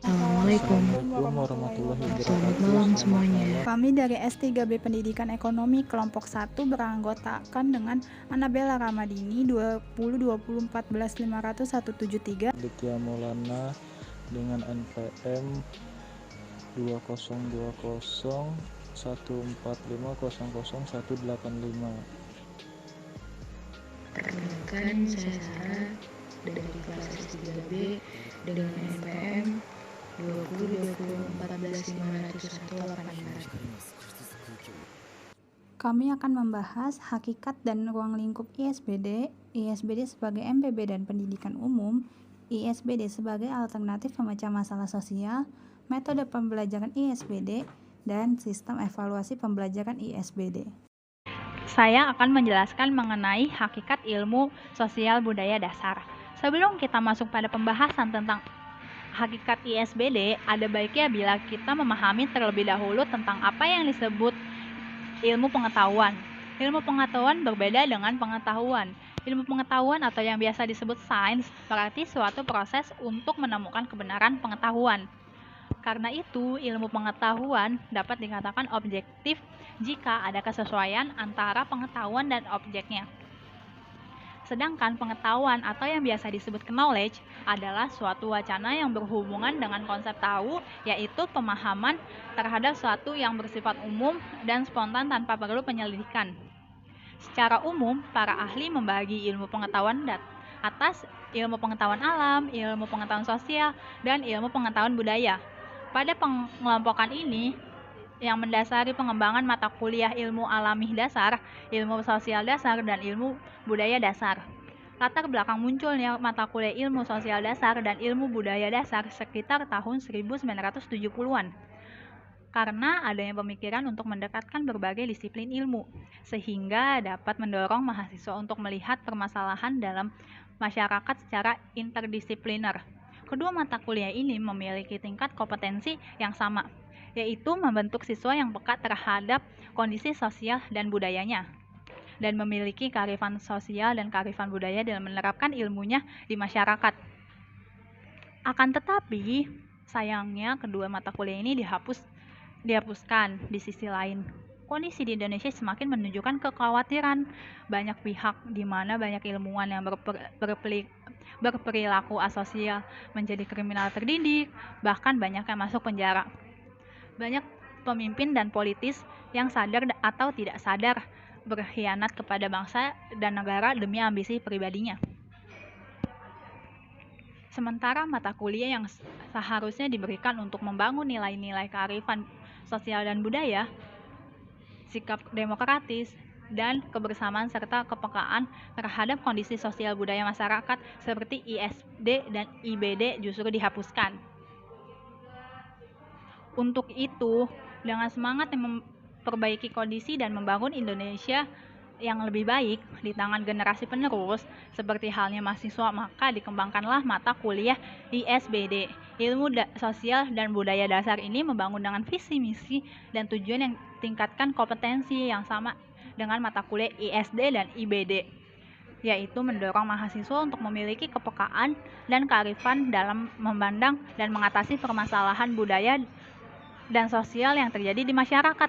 Assalamualaikum. Assalamualaikum warahmatullahi Selamat wabarakatuh. malam Selamat semuanya. malam. Kami dari S3B Pendidikan Ekonomi kelompok 1 beranggotakan dengan Annabella Ramadini 2020145173. Ditya Maulana dengan NPM 202014500185. Perkenalkan, saya Sarah dari kelas S3B dengan NPM 2020145185. Kami akan membahas hakikat dan ruang lingkup ISBD, ISBD sebagai MPB dan pendidikan umum, ISBD sebagai alternatif pemecah masalah sosial, metode pembelajaran ISBD, dan sistem evaluasi pembelajaran ISBD. Saya akan menjelaskan mengenai hakikat ilmu sosial budaya dasar. Sebelum kita masuk pada pembahasan tentang hakikat ISBD, ada baiknya bila kita memahami terlebih dahulu tentang apa yang disebut ilmu pengetahuan. Ilmu pengetahuan berbeda dengan pengetahuan. Ilmu pengetahuan atau yang biasa disebut sains berarti suatu proses untuk menemukan kebenaran pengetahuan. Karena itu, ilmu pengetahuan dapat dikatakan objektif jika ada kesesuaian antara pengetahuan dan objeknya. Sedangkan pengetahuan atau yang biasa disebut knowledge adalah suatu wacana yang berhubungan dengan konsep tahu, yaitu pemahaman terhadap suatu yang bersifat umum dan spontan tanpa perlu penyelidikan. Secara umum, para ahli membagi ilmu pengetahuan atas ilmu pengetahuan alam, ilmu pengetahuan sosial, dan ilmu pengetahuan budaya. Pada pengelompokan ini, yang mendasari pengembangan mata kuliah ilmu alami dasar, ilmu sosial dasar, dan ilmu budaya dasar. Latar belakang munculnya mata kuliah ilmu sosial dasar dan ilmu budaya dasar sekitar tahun 1970-an. Karena adanya pemikiran untuk mendekatkan berbagai disiplin ilmu, sehingga dapat mendorong mahasiswa untuk melihat permasalahan dalam masyarakat secara interdisipliner. Kedua mata kuliah ini memiliki tingkat kompetensi yang sama, yaitu membentuk siswa yang peka terhadap kondisi sosial dan budayanya, dan memiliki kearifan sosial dan kearifan budaya dalam menerapkan ilmunya di masyarakat. Akan tetapi, sayangnya kedua mata kuliah ini dihapuskan. Di sisi lain, kondisi di Indonesia semakin menunjukkan kekhawatiran banyak pihak, di mana banyak ilmuwan yang berperilaku asosial menjadi kriminal terdidik, bahkan banyak yang masuk penjara. Banyak pemimpin dan politis yang sadar atau tidak sadar berkhianat kepada bangsa dan negara demi ambisi pribadinya. Sementara mata kuliah yang seharusnya diberikan untuk membangun nilai-nilai kearifan sosial dan budaya, sikap demokratis, dan kebersamaan serta kepekaan terhadap kondisi sosial budaya masyarakat seperti ISD dan IBD justru dihapuskan. Untuk itu, dengan semangat yang memperbaiki kondisi dan membangun Indonesia yang lebih baik di tangan generasi penerus, seperti halnya mahasiswa, maka dikembangkanlah mata kuliah ISBD. Ilmu sosial dan budaya dasar ini membangun dengan visi, misi, dan tujuan yang tingkatkan kompetensi yang sama dengan mata kuliah ISD dan IBD, yaitu mendorong mahasiswa untuk memiliki kepekaan dan kearifan dalam memandang dan mengatasi permasalahan budaya dan sosial yang terjadi di masyarakat.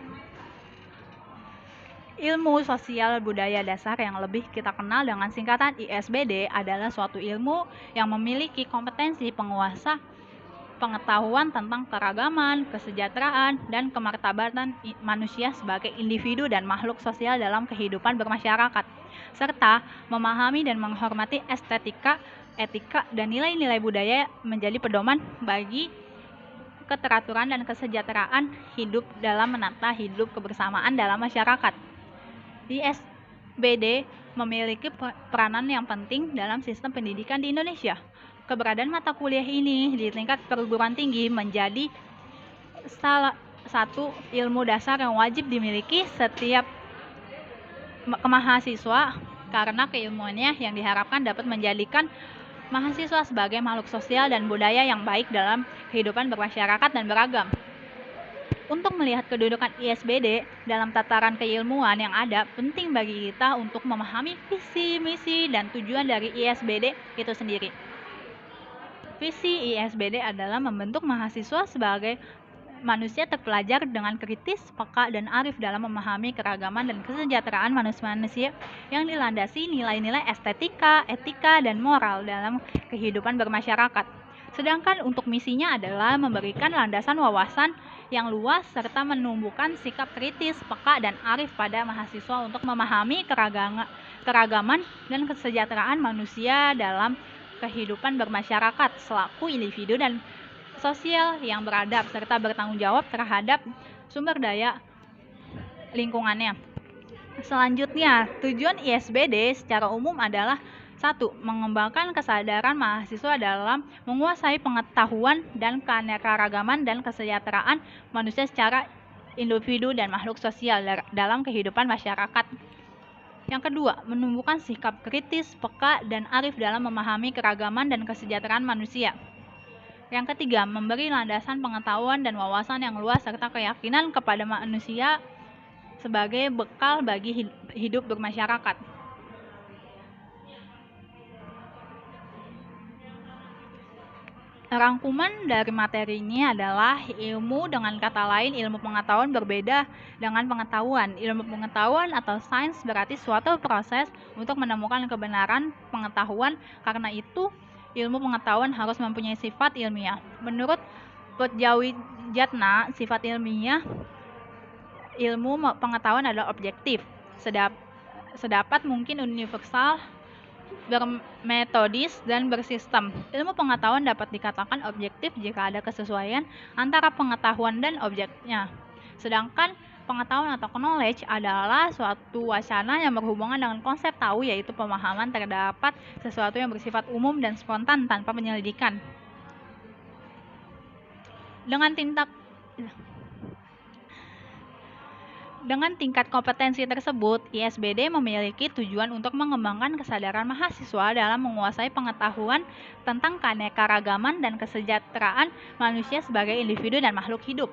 Ilmu sosial budaya dasar yang lebih kita kenal dengan singkatan ISBD adalah suatu ilmu yang memiliki kompetensi penguasa pengetahuan tentang keragaman, kesejahteraan, dan kemartabatan manusia sebagai individu dan makhluk sosial dalam kehidupan bermasyarakat, serta memahami dan menghormati estetika, etika, dan nilai-nilai budaya menjadi pedoman bagi keteraturan dan kesejahteraan hidup dalam menata hidup kebersamaan dalam masyarakat. ISBD memiliki peranan yang penting dalam sistem pendidikan di Indonesia. Keberadaan mata kuliah ini di tingkat perguruan tinggi menjadi salah satu ilmu dasar yang wajib dimiliki setiap mahasiswa, karena keilmuannya yang diharapkan dapat menjadikan mahasiswa sebagai makhluk sosial dan budaya yang baik dalam kehidupan bermasyarakat dan beragam. Untuk melihat kedudukan ISBD dalam tataran keilmuan yang ada, penting bagi kita untuk memahami visi, misi, dan tujuan dari ISBD itu sendiri. Visi ISBD adalah membentuk mahasiswa sebagai manusia terpelajar dengan kritis, peka, dan arif dalam memahami keragaman dan kesejahteraan manusia yang dilandasi nilai-nilai estetika, etika, dan moral dalam kehidupan bermasyarakat. Sedangkan untuk misinya adalah memberikan landasan wawasan yang luas serta menumbuhkan sikap kritis, peka, dan arif pada mahasiswa untuk memahami keragaman dan kesejahteraan manusia dalam kehidupan bermasyarakat selaku individu dan sosial yang beradab serta bertanggung jawab terhadap sumber daya lingkungannya. Selanjutnya, tujuan ISBD secara umum adalah 1. Mengembangkan kesadaran mahasiswa dalam menguasai pengetahuan dan keanekaragaman dan kesejahteraan manusia secara individu dan makhluk sosial dalam kehidupan masyarakat. Yang kedua, menumbuhkan sikap kritis, peka, dan arif dalam memahami keragaman dan kesejahteraan manusia. Yang ketiga, memberi landasan pengetahuan dan wawasan yang luas serta keyakinan kepada manusia sebagai bekal bagi hidup bermasyarakat. Rangkuman dari materi ini adalah ilmu, dengan kata lain ilmu pengetahuan berbeda dengan pengetahuan. Ilmu pengetahuan atau sains berarti suatu proses untuk menemukan kebenaran pengetahuan, karena itu ilmu pengetahuan harus mempunyai sifat ilmiah. Menurut Podjawijatna, sifat ilmiah ilmu pengetahuan adalah objektif, sedapat mungkin universal, bermetodis, dan bersistem. Ilmu pengetahuan dapat dikatakan objektif jika ada kesesuaian antara pengetahuan dan objeknya. Sedangkan pengetahuan atau knowledge adalah suatu wacana yang berhubungan dengan konsep tahu, yaitu pemahaman terdapat sesuatu yang bersifat umum dan spontan tanpa penyelidikan. Dengan tingkat kompetensi tersebut, ISBD memiliki tujuan untuk mengembangkan kesadaran mahasiswa dalam menguasai pengetahuan tentang keanekaragaman dan kesejahteraan manusia sebagai individu dan makhluk hidup.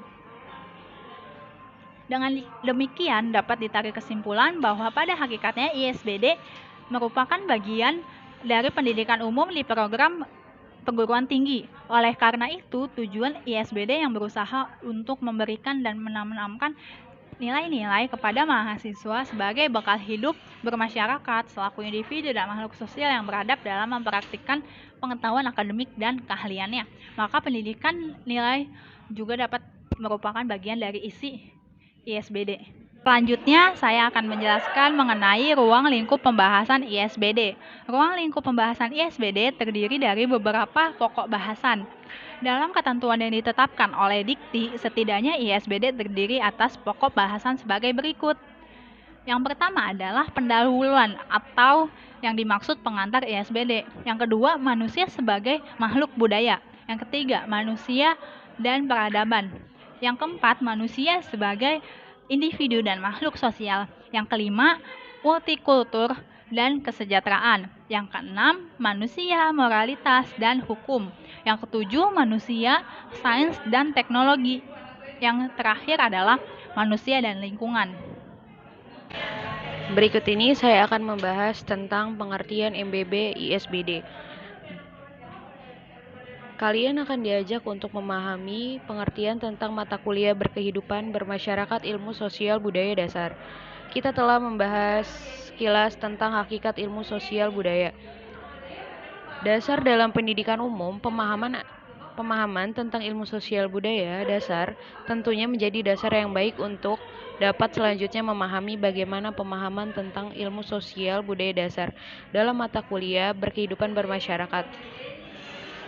Dengan demikian, dapat ditarik kesimpulan bahwa pada hakikatnya ISBD merupakan bagian dari pendidikan umum di program perguruan tinggi. Oleh karena itu, tujuan ISBD yang berusaha untuk memberikan dan menanamkan nilai-nilai kepada mahasiswa sebagai bekal hidup bermasyarakat selaku individu dan makhluk sosial yang beradab dalam mempraktikkan pengetahuan akademik dan keahliannya. Maka pendidikan nilai juga dapat merupakan bagian dari isi ISBD. Selanjutnya, saya akan menjelaskan mengenai ruang lingkup pembahasan ISBD. Ruang lingkup pembahasan ISBD terdiri dari beberapa pokok bahasan. Dalam ketentuan yang ditetapkan oleh Dikti, setidaknya ISBD terdiri atas pokok bahasan sebagai berikut. Yang pertama adalah pendahuluan atau yang dimaksud pengantar ISBD. Yang kedua, manusia sebagai makhluk budaya. Yang ketiga, manusia dan peradaban. Yang keempat, manusia sebagai individu dan makhluk sosial. Yang kelima, multikultur dan kesejahteraan. Yang keenam, manusia, moralitas, dan hukum. Yang ketujuh, manusia, sains, dan teknologi. Yang terakhir adalah manusia dan lingkungan. Berikut ini saya akan membahas tentang pengertian MBB ISBD. Kalian akan diajak untuk memahami pengertian tentang mata kuliah berkehidupan bermasyarakat ilmu sosial budaya dasar. Kita telah membahas sekilas tentang hakikat ilmu sosial budaya. Dasar dalam pendidikan umum, pemahaman tentang ilmu sosial budaya dasar tentunya menjadi dasar yang baik untuk dapat selanjutnya memahami bagaimana pemahaman tentang ilmu sosial budaya dasar dalam mata kuliah berkehidupan bermasyarakat.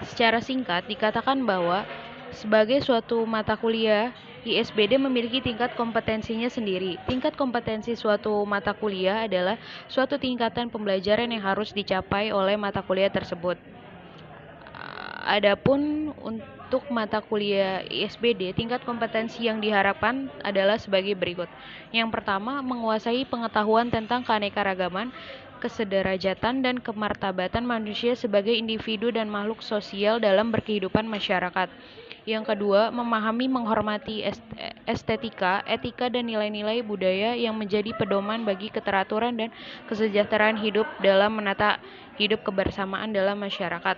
Secara singkat, dikatakan bahwa sebagai suatu mata kuliah, ISBD memiliki tingkat kompetensinya sendiri. Tingkat kompetensi suatu mata kuliah adalah suatu tingkatan pembelajaran yang harus dicapai oleh mata kuliah tersebut. Adapun untuk mata kuliah ISBD, tingkat kompetensi yang diharapkan adalah sebagai berikut. Yang pertama, menguasai pengetahuan tentang keanekaragaman, kesederajatan, dan kemartabatan manusia sebagai individu dan makhluk sosial dalam berkehidupan masyarakat. Yang kedua, memahami menghormati estetika, etika, dan nilai-nilai budaya yang menjadi pedoman bagi keteraturan dan kesejahteraan hidup dalam menata hidup kebersamaan dalam masyarakat.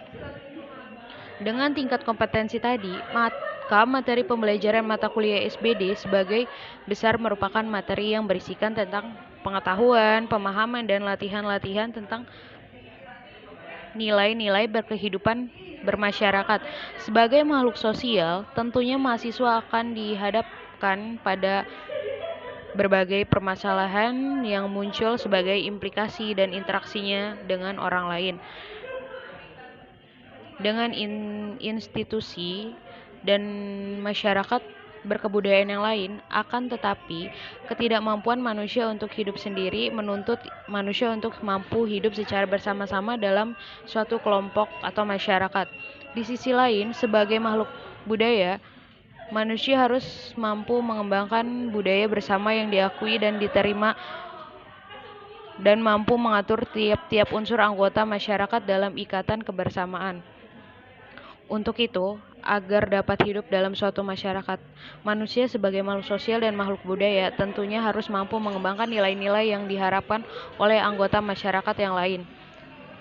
Dengan tingkat kompetensi tadi, maka materi pembelajaran mata kuliah ISBD sebagai besar merupakan materi yang berisikan tentang pengetahuan, pemahaman, dan latihan-latihan tentang nilai-nilai berkehidupan bermasyarakat. Sebagai makhluk sosial, tentunya mahasiswa akan dihadapkan pada berbagai permasalahan yang muncul sebagai implikasi dan interaksinya dengan orang lain, dengan institusi dan masyarakat berkebudayaan yang lain. Akan tetapi, ketidakmampuan manusia untuk hidup sendiri menuntut manusia untuk mampu hidup secara bersama-sama dalam suatu kelompok atau masyarakat. Di sisi lain, sebagai makhluk budaya, manusia harus mampu mengembangkan budaya bersama yang diakui dan diterima dan mampu mengatur tiap-tiap unsur anggota masyarakat dalam ikatan kebersamaan. Untuk itu, agar dapat hidup dalam suatu masyarakat, manusia sebagai makhluk sosial dan makhluk budaya tentunya harus mampu mengembangkan nilai-nilai yang diharapkan oleh anggota masyarakat yang lain.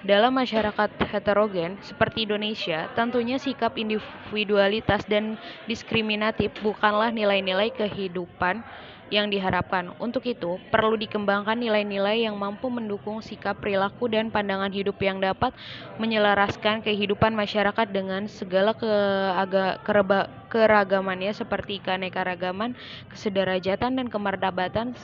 Dalam masyarakat heterogen seperti Indonesia, tentunya sikap individualitas dan diskriminatif bukanlah nilai-nilai kehidupan yang diharapkan. Untuk itu, perlu dikembangkan nilai-nilai yang mampu mendukung sikap, perilaku, dan pandangan hidup yang dapat menyelaraskan kehidupan masyarakat dengan segala keragamannya seperti keanekaragaman, kesederajatan, dan kemartabatan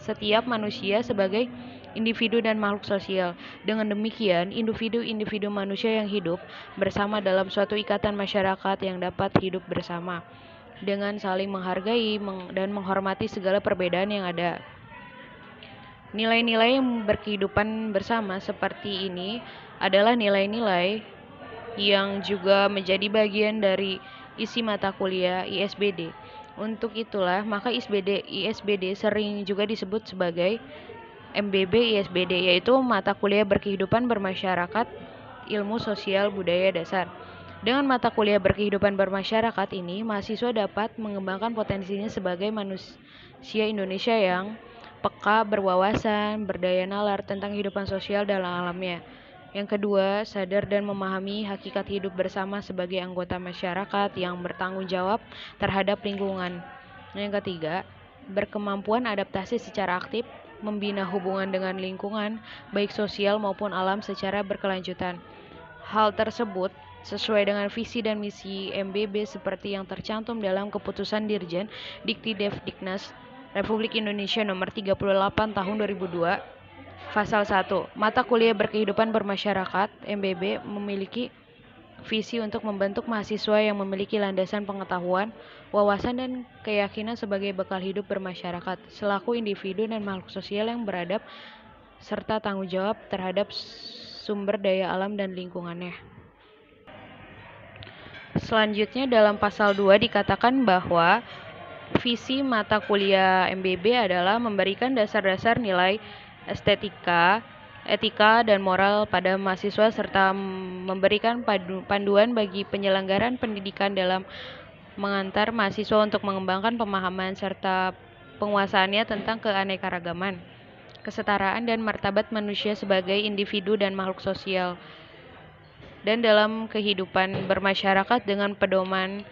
setiap manusia sebagai individu dan makhluk sosial. Dengan demikian, individu-individu manusia yang hidup bersama dalam suatu ikatan masyarakat yang dapat hidup bersama dengan saling menghargai dan menghormati segala perbedaan yang ada. Nilai-nilai yang berkehidupan bersama seperti ini adalah nilai-nilai yang juga menjadi bagian dari isi mata kuliah ISBD. Untuk itulah, maka ISBD sering juga disebut sebagai MBB ISBD, yaitu mata kuliah berkehidupan bermasyarakat ilmu sosial budaya dasar. Dengan mata kuliah berkehidupan bermasyarakat ini, mahasiswa dapat mengembangkan potensinya sebagai manusia Indonesia yang peka, berwawasan, berdaya nalar tentang kehidupan sosial dalam alamnya. Yang kedua, sadar dan memahami hakikat hidup bersama sebagai anggota masyarakat yang bertanggung jawab terhadap lingkungan. Yang ketiga, berkemampuan adaptasi secara aktif, membina hubungan dengan lingkungan, baik sosial maupun alam secara berkelanjutan. Hal tersebut sesuai dengan visi dan misi MBB seperti yang tercantum dalam Keputusan Dirjen Dikti-Devdiknas Republik Indonesia Nomor 38 Tahun 2002, Pasal 1. Mata kuliah berkehidupan bermasyarakat MBB memiliki visi untuk membentuk mahasiswa yang memiliki landasan pengetahuan, wawasan, dan keyakinan sebagai bekal hidup bermasyarakat, selaku individu dan makhluk sosial yang beradab, serta tanggung jawab terhadap sumber daya alam dan lingkungannya. Selanjutnya dalam pasal 2 dikatakan bahwa visi mata kuliah MBB adalah memberikan dasar-dasar nilai estetika, etika, dan moral pada mahasiswa serta memberikan panduan bagi penyelenggaraan pendidikan dalam mengantar mahasiswa untuk mengembangkan pemahaman serta penguasaannya tentang keanekaragaman, kesetaraan, dan martabat manusia sebagai individu dan makhluk sosial dan dalam kehidupan bermasyarakat dengan pedoman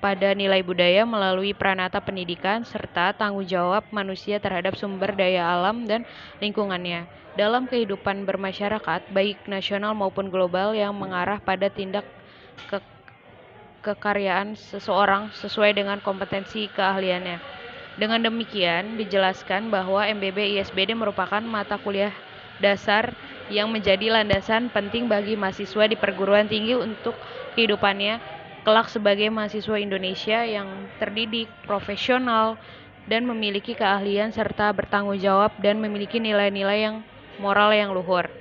pada nilai budaya melalui pranata pendidikan serta tanggung jawab manusia terhadap sumber daya alam dan lingkungannya dalam kehidupan bermasyarakat baik nasional maupun global yang mengarah pada tindak kekaryaan seseorang sesuai dengan kompetensi keahliannya. Dengan demikian dijelaskan bahwa MBB ISBD merupakan mata kuliah dasar yang menjadi landasan penting bagi mahasiswa di perguruan tinggi untuk kehidupannya kelak sebagai mahasiswa Indonesia yang terdidik, profesional, dan memiliki keahlian serta bertanggung jawab dan memiliki nilai-nilai yang moral yang luhur.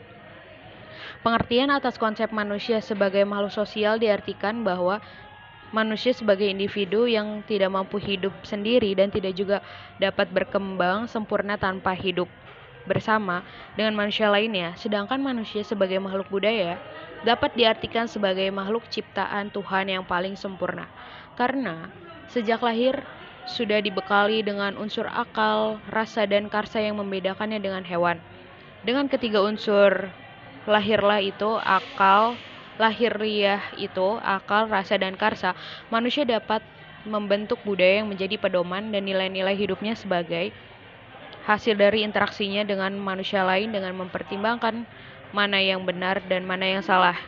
Pengertian atas konsep manusia sebagai makhluk sosial diartikan bahwa manusia sebagai individu yang tidak mampu hidup sendiri dan tidak juga dapat berkembang sempurna tanpa hidup bersama dengan manusia lainnya, sedangkan manusia sebagai makhluk budaya dapat diartikan sebagai makhluk ciptaan Tuhan yang paling sempurna, karena sejak lahir sudah dibekali dengan unsur akal, rasa, dan karsa yang membedakannya dengan hewan. Dengan ketiga unsur lahirlah itu akal, lahiriah itu, akal, rasa, dan karsa, manusia dapat membentuk budaya yang menjadi pedoman dan nilai-nilai hidupnya sebagai hasil dari interaksinya dengan manusia lain dengan mempertimbangkan mana yang benar dan mana yang salah,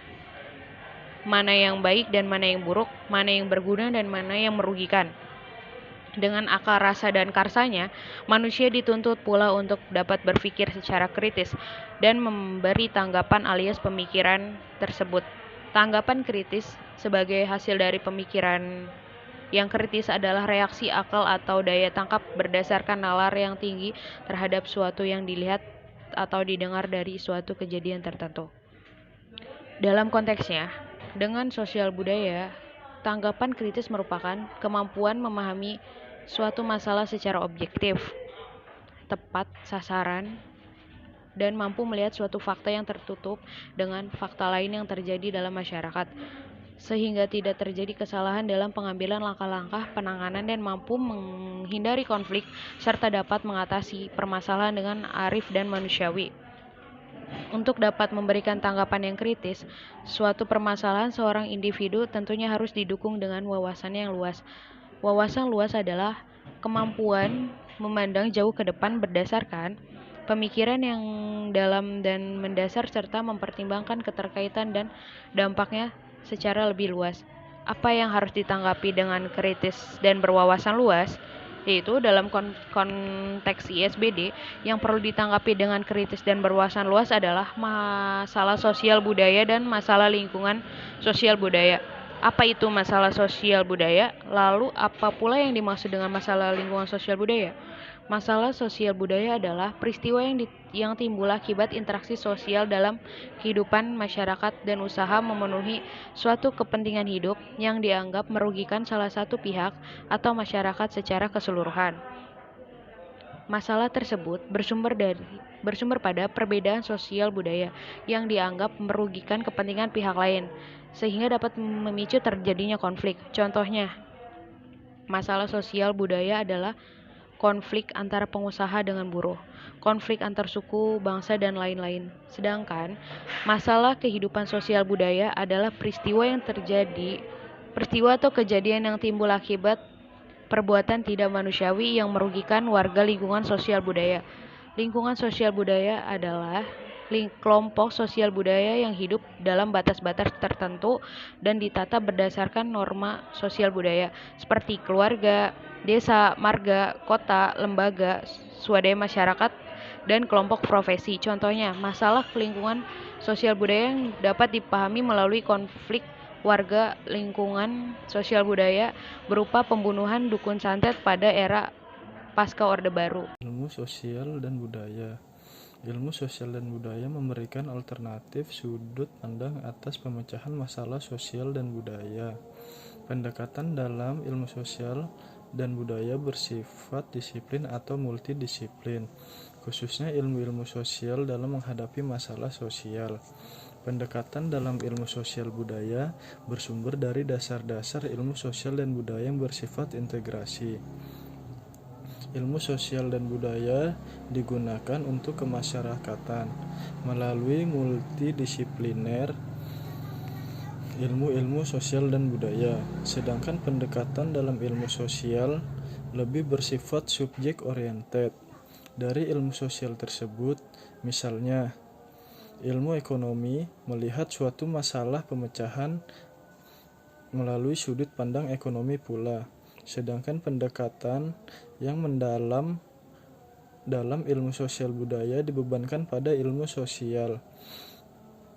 mana yang baik dan mana yang buruk, mana yang berguna dan mana yang merugikan. Dengan akal, rasa, dan karsanya, manusia dituntut pula untuk dapat berpikir secara kritis dan memberi tanggapan alias pemikiran tersebut. Tanggapan kritis sebagai hasil dari pemikiran yang kritis adalah reaksi akal atau daya tangkap berdasarkan nalar yang tinggi terhadap suatu yang dilihat atau didengar dari suatu kejadian tertentu. Dalam konteksnya, dengan sosial budaya, tanggapan kritis merupakan kemampuan memahami suatu masalah secara objektif, tepat sasaran, dan mampu melihat suatu fakta yang tertutup dengan fakta lain yang terjadi dalam masyarakat, sehingga tidak terjadi kesalahan dalam pengambilan langkah-langkah penanganan dan mampu menghindari konflik serta dapat mengatasi permasalahan dengan arif dan manusiawi. Untuk dapat memberikan tanggapan yang kritis, suatu permasalahan seorang individu tentunya harus didukung dengan wawasan yang luas. Wawasan luas adalah kemampuan memandang jauh ke depan berdasarkan pemikiran yang dalam dan mendasar serta mempertimbangkan keterkaitan dan dampaknya secara lebih luas. Apa yang harus ditanggapi dengan kritis dan berwawasan luas, yaitu dalam konteks ISBD, yang perlu ditanggapi dengan kritis dan berwawasan luas adalah masalah sosial budaya dan masalah lingkungan sosial budaya. Apa itu masalah sosial budaya? Lalu apa pula yang dimaksud dengan masalah lingkungan sosial budaya? Masalah sosial budaya adalah peristiwa yang timbul akibat interaksi sosial dalam kehidupan masyarakat dan usaha memenuhi suatu kepentingan hidup yang dianggap merugikan salah satu pihak atau masyarakat secara keseluruhan. Masalah tersebut bersumber pada perbedaan sosial budaya yang dianggap merugikan kepentingan pihak lain, sehingga dapat memicu terjadinya konflik. Contohnya, masalah sosial budaya adalah konflik antara pengusaha dengan buruh, konflik antar suku, bangsa, dan lain-lain. Sedangkan masalah kehidupan sosial budaya adalah peristiwa atau kejadian yang timbul akibat perbuatan tidak manusiawi yang merugikan warga lingkungan sosial budaya. Lingkungan sosial budaya adalah kelompok sosial budaya yang hidup dalam batas-batas tertentu dan ditata berdasarkan norma sosial budaya, seperti keluarga, desa, marga, kota, lembaga, swadaya masyarakat, dan kelompok profesi. Contohnya, masalah lingkungan sosial budaya yang dapat dipahami melalui konflik warga lingkungan sosial budaya berupa pembunuhan dukun santet pada era pasca Orde Baru. Ilmu sosial dan budaya. Ilmu sosial dan budaya memberikan alternatif sudut pandang atas pemecahan masalah sosial dan budaya. Pendekatan dalam ilmu sosial dan budaya bersifat disiplin atau multidisiplin, khususnya ilmu-ilmu sosial dalam menghadapi masalah sosial. Pendekatan dalam ilmu sosial budaya bersumber dari dasar-dasar ilmu sosial dan budaya yang bersifat integrasi. Ilmu sosial dan budaya digunakan untuk kemasyarakatan melalui multidisipliner ilmu-ilmu sosial dan budaya. Sedangkan pendekatan dalam ilmu sosial lebih bersifat subjek oriented. Dari ilmu sosial tersebut, misalnya ilmu ekonomi melihat suatu masalah pemecahan melalui sudut pandang ekonomi pula. Sedangkan pendekatan yang mendalam dalam ilmu sosial budaya dibebankan pada ilmu sosial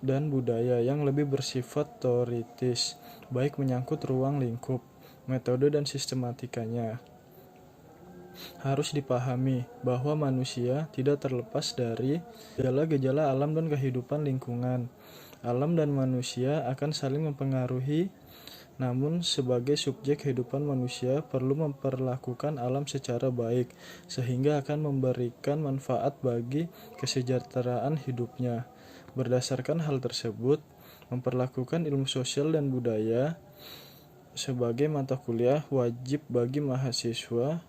dan budaya yang lebih bersifat teoritis, baik menyangkut ruang lingkup, metode dan sistematikanya. Harus dipahami bahwa manusia tidak terlepas dari gejala-gejala alam dan kehidupan lingkungan. Alam dan manusia akan saling mempengaruhi, namun sebagai subjek kehidupan manusia perlu memperlakukan alam secara baik, sehingga akan memberikan manfaat bagi kesejahteraan hidupnya. Berdasarkan hal tersebut, memperlakukan ilmu sosial dan budaya sebagai mata kuliah wajib bagi mahasiswa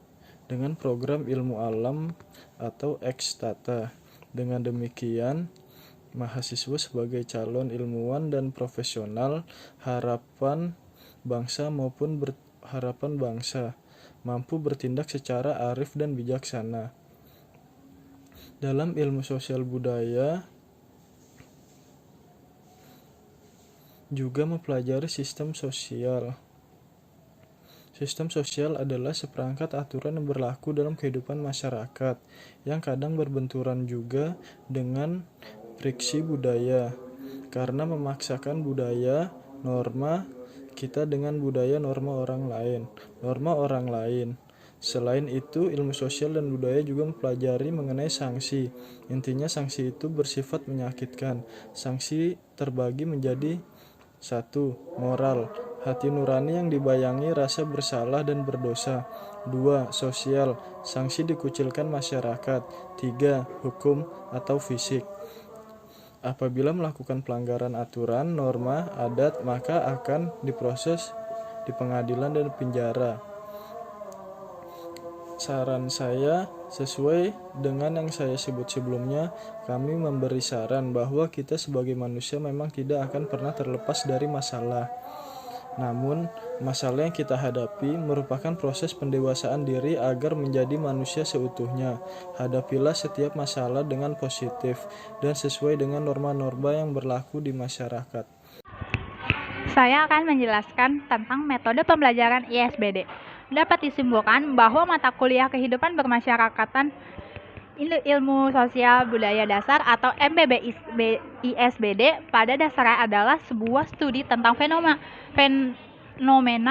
dengan program ilmu alam atau X-Tata. Dengan demikian, mahasiswa sebagai calon ilmuwan dan profesional harapan bangsa mampu bertindak secara arif dan bijaksana. Dalam ilmu sosial budaya juga mempelajari sistem sosial. Sistem sosial adalah seperangkat aturan yang berlaku dalam kehidupan masyarakat, yang kadang berbenturan juga dengan friksi budaya, karena memaksakan budaya, norma kita dengan budaya norma orang lain. Selain itu, ilmu sosial dan budaya juga mempelajari mengenai sanksi. Intinya sanksi itu bersifat menyakitkan. Sanksi terbagi menjadi 1. Moral, hati nurani yang dibayangi rasa bersalah dan berdosa. 2. Sosial, sanksi dikucilkan masyarakat. 3. Hukum atau fisik. Apabila melakukan pelanggaran aturan, norma, adat, maka akan diproses di pengadilan dan penjara. Saran saya, sesuai dengan yang saya sebut sebelumnya, kami memberi saran bahwa kita sebagai manusia memang tidak akan pernah terlepas dari masalah. Namun, masalah yang kita hadapi merupakan proses pendewasaan diri agar menjadi manusia seutuhnya. Hadapilah setiap masalah dengan positif dan sesuai dengan norma-norma yang berlaku di masyarakat. Saya akan menjelaskan tentang metode pembelajaran ISBD. Dapat disimpulkan bahwa mata kuliah kehidupan bermasyarakatan ilmu sosial budaya dasar atau MPB ISBD pada dasarnya adalah sebuah studi tentang fenomena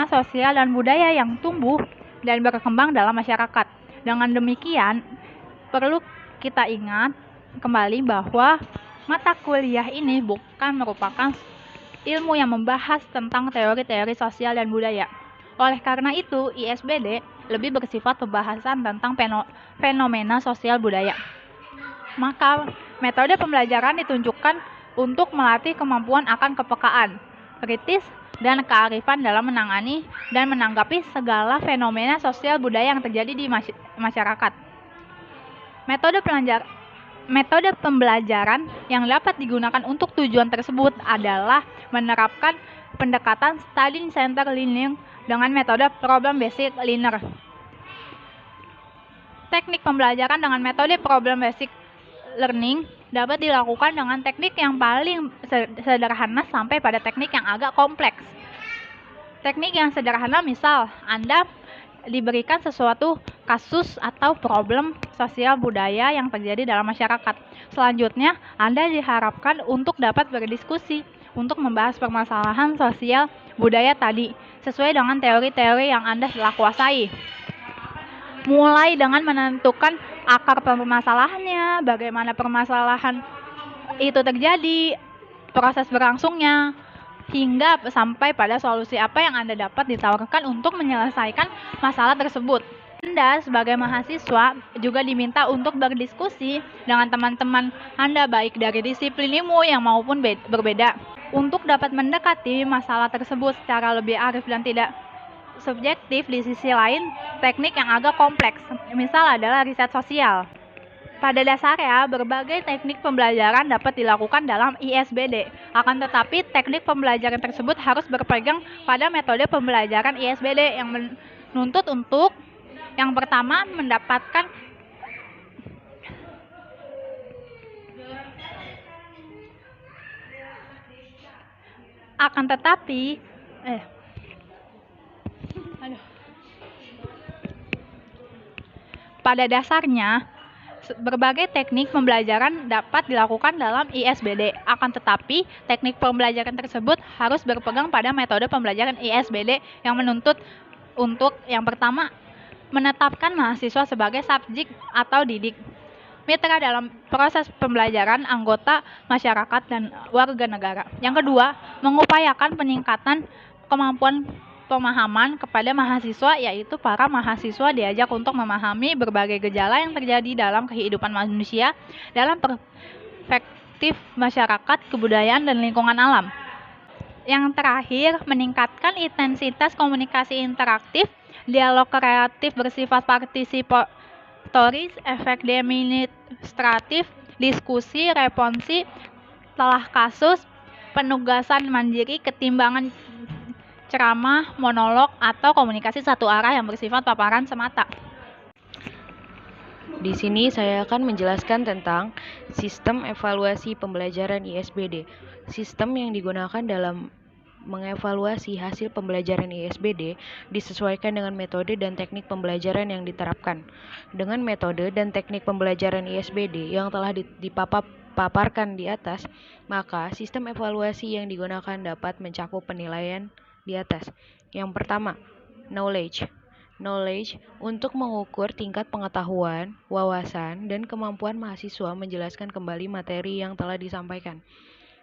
sosial dan budaya yang tumbuh dan berkembang dalam masyarakat. Dengan demikian, perlu kita ingat kembali bahwa mata kuliah ini bukan merupakan ilmu yang membahas tentang teori-teori sosial dan budaya. Oleh karena itu, ISBD lebih bersifat pembahasan tentang fenomena sosial budaya. Maka, metode pembelajaran ditunjukkan untuk melatih kemampuan akan kepekaan, kritis, dan kearifan dalam menangani dan menanggapi segala fenomena sosial budaya yang terjadi di masyarakat. Metode pembelajaran yang dapat digunakan untuk tujuan tersebut adalah menerapkan pendekatan study-centered learning dengan metode problem-based learner. Teknik pembelajaran dengan metode problem-based learning dapat dilakukan dengan teknik yang paling sederhana sampai pada teknik yang agak kompleks. Teknik yang sederhana misal, Anda diberikan sesuatu kasus atau problem sosial budaya yang terjadi dalam masyarakat. Selanjutnya, Anda diharapkan untuk dapat berdiskusi untuk membahas permasalahan sosial budaya tadi sesuai dengan teori-teori yang Anda telah kuasai. Mulai dengan menentukan akar permasalahannya, bagaimana permasalahan itu terjadi, proses berlangsungnya, hingga sampai pada solusi apa yang Anda dapat ditawarkan untuk menyelesaikan masalah tersebut. Anda sebagai mahasiswa juga diminta untuk berdiskusi dengan teman-teman Anda baik dari disiplin ilmu yang maupun berbeda untuk dapat mendekati masalah tersebut secara lebih arif dan tidak subjektif. Di sisi lain, teknik yang agak kompleks, misal adalah riset sosial. Pada dasarnya, berbagai teknik pembelajaran dapat dilakukan dalam ISBD. Akan tetapi, teknik pembelajaran tersebut harus berpegang pada metode pembelajaran ISBD yang menuntut untuk yang pertama mendapatkan pada dasarnya berbagai teknik pembelajaran dapat dilakukan dalam ISBD. Akan tetapi, teknik pembelajaran tersebut harus berpegang pada metode pembelajaran ISBD yang menuntut untuk yang pertama menetapkan mahasiswa sebagai subjek atau didik, mitra dalam proses pembelajaran, anggota masyarakat dan warga negara. Yang kedua, mengupayakan peningkatan kemampuan pemahaman kepada mahasiswa, yaitu para mahasiswa diajak untuk memahami berbagai gejala yang terjadi dalam kehidupan manusia dalam perspektif masyarakat, kebudayaan, dan lingkungan alam. Yang terakhir, meningkatkan intensitas komunikasi interaktif, dialog kreatif bersifat partisipatoris, efek demonstratif, diskusi, responsi, setelah kasus, penugasan mandiri ketimbangan ceramah, monolog, atau komunikasi satu arah yang bersifat paparan semata. Di sini saya akan menjelaskan tentang sistem evaluasi pembelajaran ISBD. Sistem yang digunakan dalam mengevaluasi hasil pembelajaran ISBD disesuaikan dengan metode dan teknik pembelajaran yang diterapkan. Dengan metode dan teknik pembelajaran ISBD yang telah dipaparkan di atas, maka sistem evaluasi yang digunakan dapat mencakup penilaian di atas. Yang pertama, knowledge untuk mengukur tingkat pengetahuan, wawasan, dan kemampuan mahasiswa menjelaskan kembali materi yang telah disampaikan.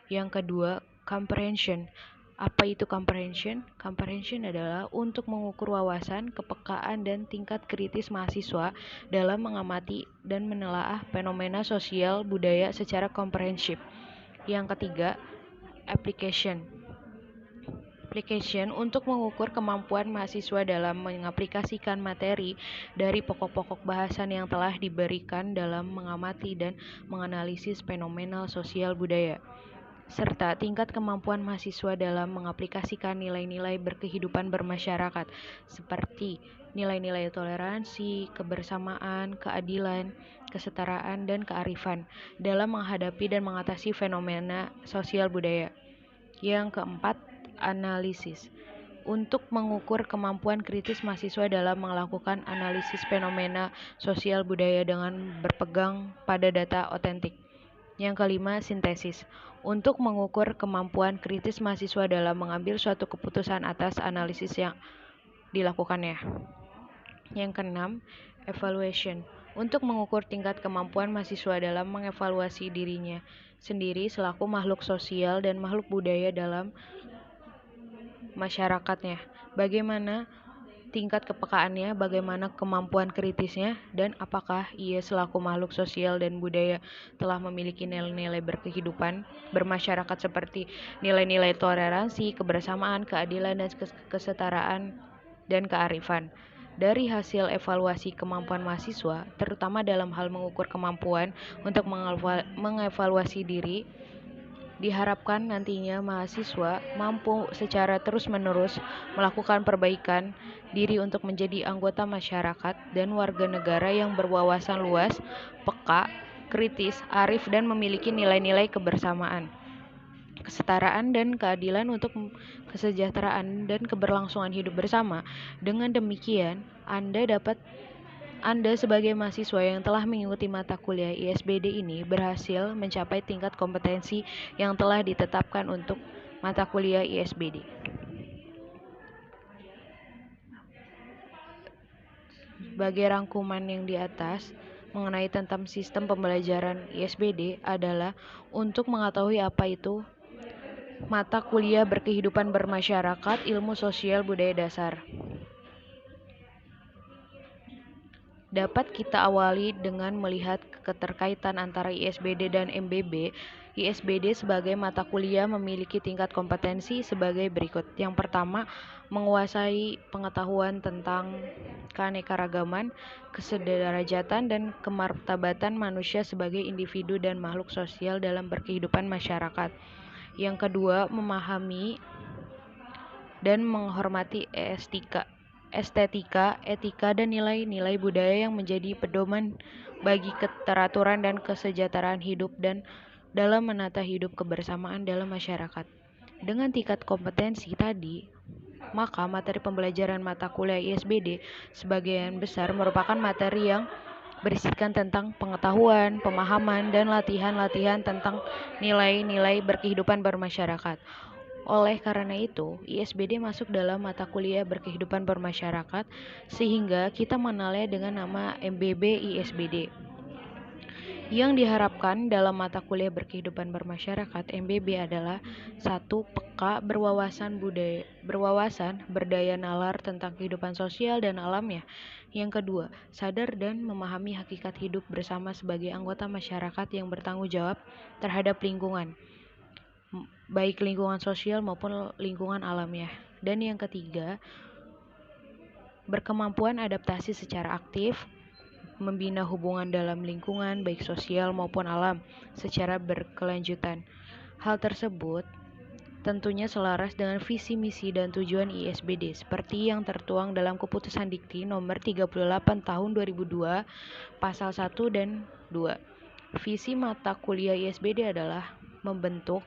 Yang kedua, comprehension. Apa itu comprehension? Comprehension adalah untuk mengukur wawasan, kepekaan, dan tingkat kritis mahasiswa dalam mengamati dan menelaah fenomena sosial budaya secara komprehensif. Yang ketiga, application untuk mengukur kemampuan mahasiswa dalam mengaplikasikan materi dari pokok-pokok bahasan yang telah diberikan dalam mengamati dan menganalisis fenomena sosial budaya, serta tingkat kemampuan mahasiswa dalam mengaplikasikan nilai-nilai berkehidupan bermasyarakat seperti nilai-nilai toleransi, kebersamaan, keadilan, kesetaraan, dan kearifan dalam menghadapi dan mengatasi fenomena sosial budaya. Yang keempat, analisis untuk mengukur kemampuan kritis mahasiswa dalam melakukan analisis fenomena sosial budaya dengan berpegang pada data otentik. Yang kelima, sintesis untuk mengukur kemampuan kritis mahasiswa dalam mengambil suatu keputusan atas analisis yang dilakukannya. Yang keenam, evaluation untuk mengukur tingkat kemampuan mahasiswa dalam mengevaluasi dirinya sendiri selaku makhluk sosial dan makhluk budaya dalam masyarakatnya. Bagaimana tingkat kepekaannya, bagaimana kemampuan kritisnya, dan apakah ia selaku makhluk sosial dan budaya telah memiliki nilai-nilai berkehidupan bermasyarakat seperti nilai-nilai toleransi, kebersamaan, keadilan, dan kesetaraan, dan kearifan. Dari hasil evaluasi kemampuan mahasiswa, terutama dalam hal mengukur kemampuan untuk mengevaluasi diri, diharapkan nantinya mahasiswa mampu secara terus-menerus melakukan perbaikan diri untuk menjadi anggota masyarakat dan warga negara yang berwawasan luas, peka, kritis, arif, dan memiliki nilai-nilai kebersamaan, kesetaraan, dan keadilan untuk kesejahteraan dan keberlangsungan hidup bersama. Dengan demikian, Anda sebagai mahasiswa yang telah mengikuti mata kuliah ISBD ini berhasil mencapai tingkat kompetensi yang telah ditetapkan untuk mata kuliah ISBD. Sebagai rangkuman yang di atas mengenai tentang sistem pembelajaran ISBD adalah untuk mengetahui apa itu mata kuliah berkehidupan bermasyarakat, ilmu sosial budaya dasar. Dapat kita awali dengan melihat keterkaitan antara ISBD dan MBB. ISBD sebagai mata kuliah memiliki tingkat kompetensi sebagai berikut. Yang pertama, menguasai pengetahuan tentang keanekaragaman, kesederajatan, dan kemartabatan manusia sebagai individu dan makhluk sosial dalam berkehidupan masyarakat. Yang kedua, memahami dan menghormati estetika, etika, dan nilai-nilai budaya yang menjadi pedoman bagi keteraturan dan kesejahteraan hidup dan dalam menata hidup kebersamaan dalam masyarakat. Dengan tingkat kompetensi tadi, maka materi pembelajaran mata kuliah ISBD sebagian besar merupakan materi yang berisikan tentang pengetahuan, pemahaman, dan latihan-latihan tentang nilai-nilai berkehidupan bermasyarakat. Oleh karena itu, ISBD masuk dalam mata kuliah berkehidupan bermasyarakat sehingga kita mengenalnya dengan nama MBB ISBD. Yang diharapkan dalam mata kuliah berkehidupan bermasyarakat MBB adalah 1. Peka, berwawasan, berdaya nalar tentang kehidupan sosial dan alamnya. Yang kedua, sadar dan memahami hakikat hidup bersama sebagai anggota masyarakat yang bertanggung jawab terhadap lingkungan, baik lingkungan sosial maupun lingkungan alamnya. Dan yang ketiga, berkemampuan adaptasi secara aktif, membina hubungan dalam lingkungan baik sosial maupun alam secara berkelanjutan, Hal tersebut tentunya selaras dengan visi misi dan tujuan ISBD seperti yang tertuang dalam Keputusan Dikti nomor 38 tahun 2002 pasal 1 dan 2. Visi mata kuliah ISBD adalah membentuk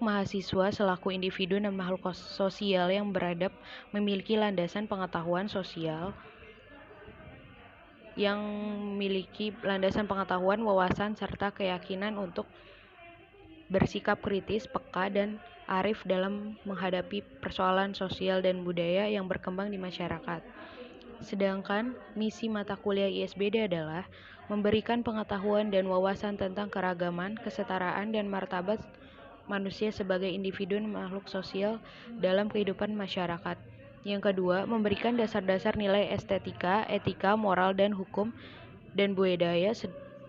mahasiswa selaku individu dan makhluk sosial yang beradab, memiliki landasan pengetahuan sosial, wawasan, serta keyakinan untuk bersikap kritis, peka, dan arif dalam menghadapi persoalan sosial dan budaya yang berkembang di masyarakat. Sedangkan misi mata kuliah ISBD adalah memberikan pengetahuan dan wawasan tentang keragaman, kesetaraan, dan martabat manusia sebagai individu dan makhluk sosial dalam kehidupan masyarakat. Yang kedua, memberikan dasar-dasar nilai estetika, etika, moral, dan hukum dan budaya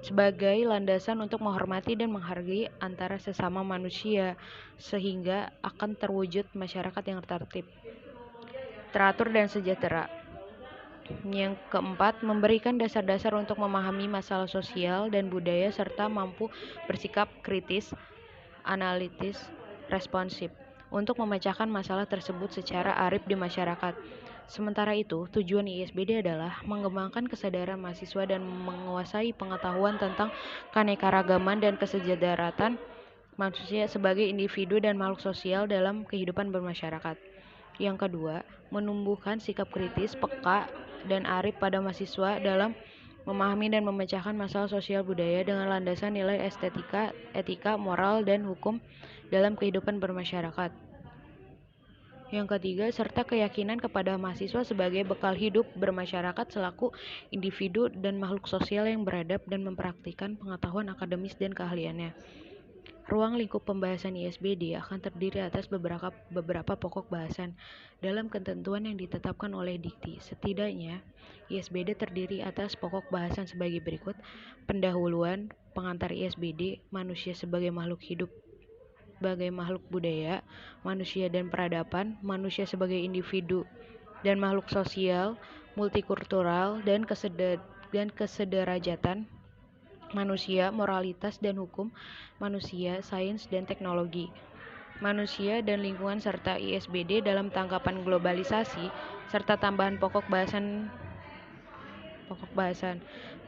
sebagai landasan untuk menghormati dan menghargai antara sesama manusia, sehingga akan terwujud masyarakat yang tertib, teratur, dan sejahtera. Yang keempat, memberikan dasar-dasar untuk memahami masalah sosial dan budaya serta mampu bersikap kritis, analitis, responsif untuk memecahkan masalah tersebut secara arif di masyarakat. Sementara itu, tujuan ISBD adalah mengembangkan kesadaran mahasiswa dan menguasai pengetahuan tentang keanekaragaman dan kesejahteraan manusia sebagai individu dan makhluk sosial dalam kehidupan bermasyarakat. Yang kedua, menumbuhkan sikap kritis, peka, dan arif pada mahasiswa dalam memahami dan memecahkan masalah sosial budaya dengan landasan nilai estetika, etika, moral, dan hukum dalam kehidupan bermasyarakat. Yang ketiga, serta keyakinan kepada mahasiswa sebagai bekal hidup bermasyarakat selaku individu dan makhluk sosial yang beradab dan mempraktikkan pengetahuan akademis dan keahliannya. Ruang lingkup pembahasan ISBD akan terdiri atas beberapa pokok bahasan dalam ketentuan yang ditetapkan oleh Dikti. Setidaknya, ISBD terdiri atas pokok bahasan sebagai berikut: pendahuluan, pengantar ISBD, manusia sebagai makhluk hidup, sebagai makhluk budaya, manusia dan peradaban, manusia sebagai individu dan makhluk sosial, multikultural dan kesederajatan, manusia, moralitas dan hukum, manusia, sains dan teknologi, manusia dan lingkungan, serta ISBD dalam tanggapan globalisasi, serta tambahan pokok bahasan.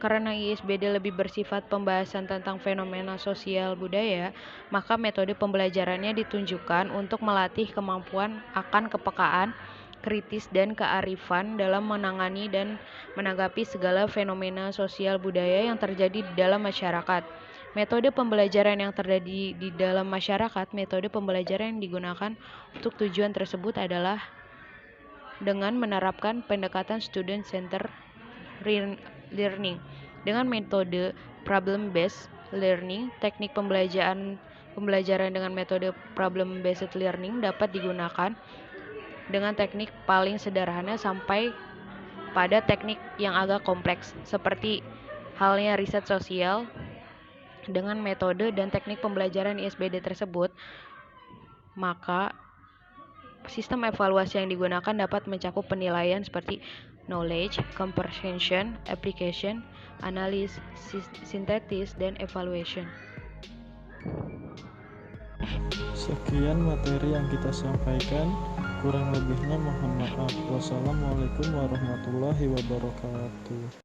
Karena ISBD lebih bersifat pembahasan tentang fenomena sosial budaya, maka metode pembelajarannya ditunjukkan untuk melatih kemampuan akan kepekaan, kritis, dan kearifan dalam menangani dan menanggapi segala fenomena sosial budaya yang terjadi di dalam masyarakat. Metode pembelajaran yang terjadi di dalam masyarakat, metode pembelajaran yang digunakan untuk tujuan tersebut adalah dengan menerapkan pendekatan student-centered learning. Dengan metode problem-based learning, teknik pembelajaran dengan metode problem-based learning dapat digunakan dengan teknik paling sederhana sampai pada teknik yang agak kompleks, seperti halnya riset sosial. Dengan metode dan teknik pembelajaran ISBD tersebut, maka sistem evaluasi yang digunakan dapat mencakup penilaian seperti knowledge, comprehension, application, analysis, synthesis, dan evaluation. Sekian materi yang kita sampaikan, kurang lebihnya mohon maaf. Wassalamualaikum warahmatullahi wabarakatuh.